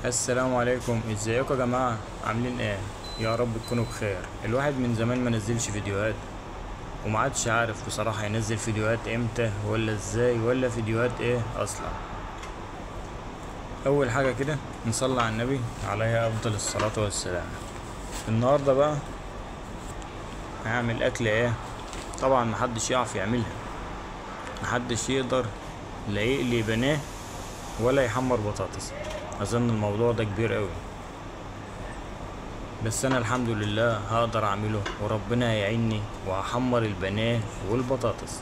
السلام عليكم، ازيكم يا جماعة؟ عاملين ايه؟ يا رب تكونوا بخير. الواحد من زمان ما نزلش فيديوهات وما عادش عارف بصراحة ينزل فيديوهات امتى ولا ازاي ولا فيديوهات ايه اصلا. اول حاجة كده نصلي على النبي عليه افضل الصلاة والسلام. النهاردة بقى هعمل اكل ايه؟ طبعا محدش يعرف يعملها، محدش يقدر لا يقلي بناه ولا يحمر بطاطس. اظن الموضوع ده كبير قوي، بس انا الحمد لله هقدر اعمله وربنا يعيني وهحمر البناه والبطاطس.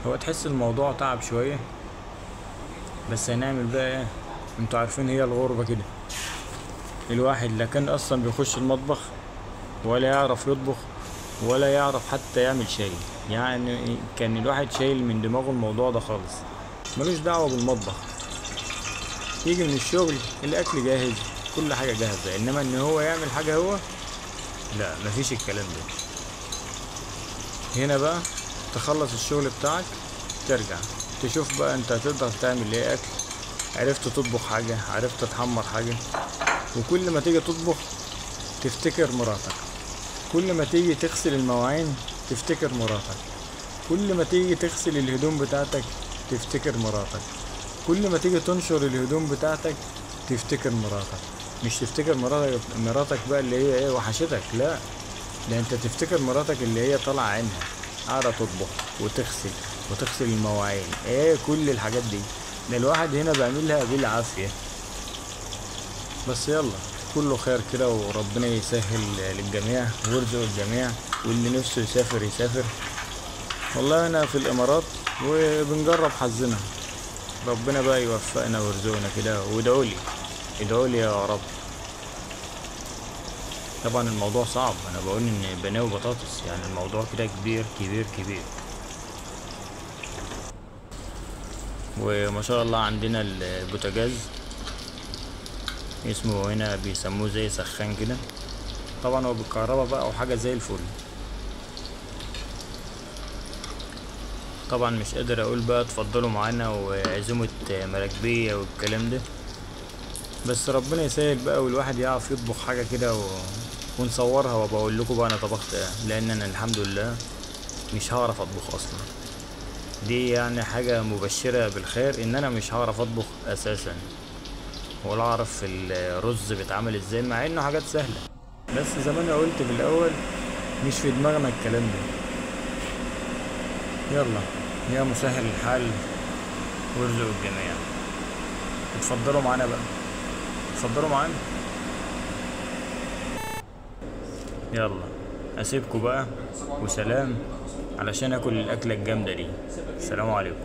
هو تحس الموضوع تعب شوية، بس هنعمل بقى ايه؟ انتوا عارفين هي الغربة كده، الواحد لا كان اصلا بيخش المطبخ ولا يعرف يطبخ ولا يعرف حتى يعمل شاي. يعني كان الواحد شايل من دماغه الموضوع ده خالص، ملوش دعوة بالمطبخ. يجي من الشغل الاكل جاهز، كل حاجة جاهزة، انما ان هو يعمل حاجة هو، لا مفيش الكلام ده. هنا بقى تخلص الشغل بتاعك، ترجع تشوف بقى انت هتقدر تعمل ايه اكل. عرفت تطبخ حاجة، عرفت تحمر حاجة. وكل ما تيجي تطبخ تفتكر مراتك، كل ما تيجي تغسل المواعين تفتكر مراتك، كل ما تيجي تغسل الهدوم بتاعتك تفتكر مراتك، كل ما تيجي تنشر الهدوم بتاعتك تفتكر مراتك. مش تفتكر مراتك بقى اللي هي ايه وحشتك، لا، ده انت تفتكر مراتك اللي هي طالعة عينها، قاعدة تطبخ وتغسل المواعين، ايه كل الحاجات دي. ده الواحد هنا بيعملها بالعافية. بس يلا، كله خير كده وربنا يسهل للجميع ويرزق الجميع، واللي نفسه يسافر يسافر. والله انا في الامارات وبنجرب حظنا، ربنا بقى يوفقنا ويرزقنا كده. وادعولي، ادعولي يا رب. طبعا الموضوع صعب، انا بقول ان بناوي بطاطس، يعني الموضوع كده كبير كبير كبير. وما شاء الله عندنا البوتاجاز، اسمه هنا بيسموه زي سخان كده. طبعا هو بالكهرباء بقى او حاجة زي الفل. طبعا مش قادر اقول بقى اتفضلوا معانا وعزومة مراكبية والكلام ده، بس ربنا يسهل بقى والواحد يعرف يطبخ حاجة كده ونصورها وبقول لكم بقى انا طبخت ايه، لان انا الحمد لله مش هعرف اطبخ اصلا. دي يعني حاجة مبشرة بالخير ان انا مش هعرف اطبخ اساسا، ولا اعرف الرز بيتعمل ازاي، مع انه حاجات سهلة. بس زي ما انا قلت في الاول، مش في دماغنا الكلام ده. يلا، يا مسهل الحال وارزق الجميع. اتفضلوا معانا بقى، اتفضلوا معانا. يلا، اسيبكم بقى وسلام، علشان اكل الاكلة الجامدة دي. السلام عليكم.